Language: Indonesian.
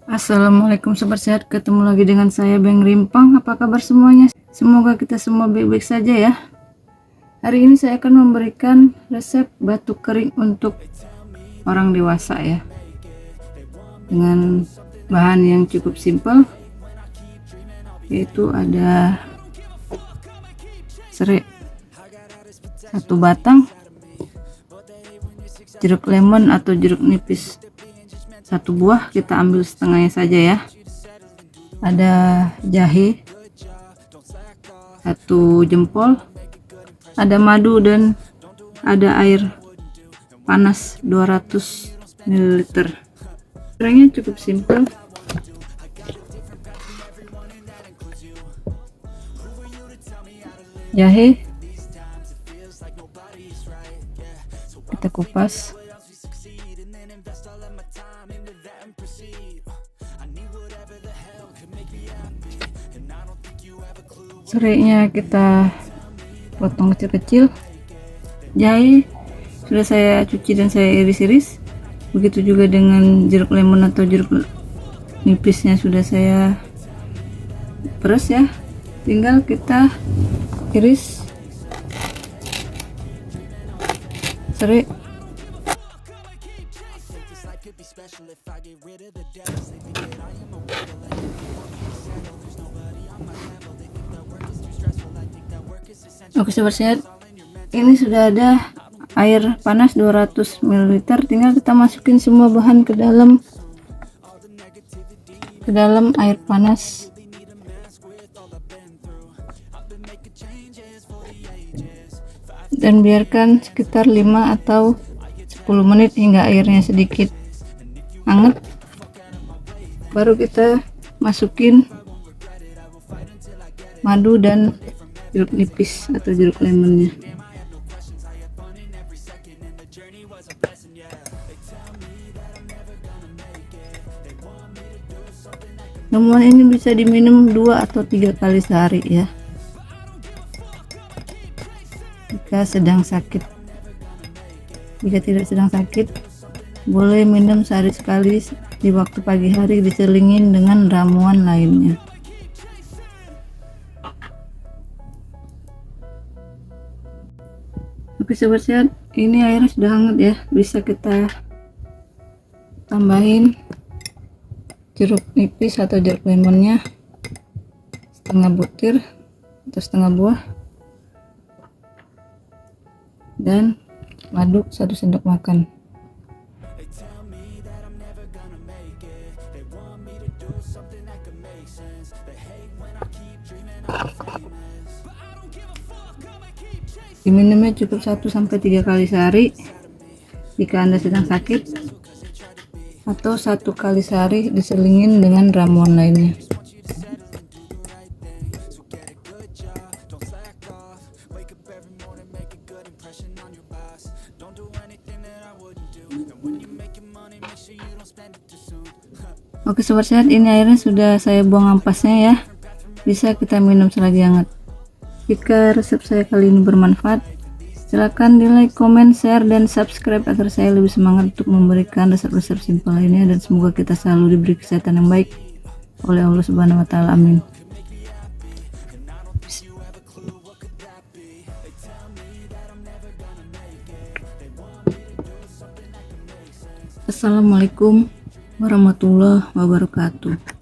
Assalamualaikum sobat sehat, ketemu lagi dengan saya Beng Rimpang. Apa kabar semuanya? Semoga kita semua baik-baik saja ya. Hari ini saya akan memberikan resep batuk kering untuk orang dewasa ya, dengan bahan yang cukup simpel, yaitu ada serai 1 batang, jeruk lemon atau jeruk nipis 1 buah, kita ambil setengahnya saja ya. Ada jahe 1 jempol, ada madu, dan ada air panas 200 ml. Caranya cukup simpel. Jahe kita kupas. Serainya kita potong kecil-kecil. Jahe sudah saya cuci dan saya iris-iris. Begitu juga dengan jeruk lemon atau jeruk nipisnya sudah saya peres ya. Tinggal kita iris serai. Oke sobat sehat, ini sudah ada air panas 200 ml. Tinggal kita masukin semua bahan ke dalam air panas. Dan biarkan sekitar 5 atau 10 menit hingga airnya sedikit hangat. Baru kita masukin madu dan jeruk nipis atau jeruk lemonnya. Ramuan ini bisa diminum 2 atau 3 kali sehari ya, jika sedang sakit. Jika tidak sedang sakit, boleh minum sehari sekali di waktu pagi hari, diselingin dengan ramuan lainnya. Oke sobat sehat, ini airnya sudah hangat ya, bisa kita tambahin jeruk nipis atau jeruk lemonnya setengah butir atau setengah buah, dan madu 1 sendok makan. Diminumnya cukup 1-3 kali sehari jika Anda sedang sakit, atau 1 kali sehari diselingin dengan ramuan lainnya. Oke sobat sehat, ini airnya sudah saya buang ampasnya ya, bisa kita minum selagi hangat. Jika resep saya kali ini bermanfaat, silahkan di like, comment, share, dan subscribe agar saya lebih semangat untuk memberikan resep-resep simpel lainnya, dan semoga kita selalu diberi kesehatan yang baik oleh Allah Subhanahu wa Ta'ala. Amin. Assalamualaikum warahmatullahi wabarakatuh.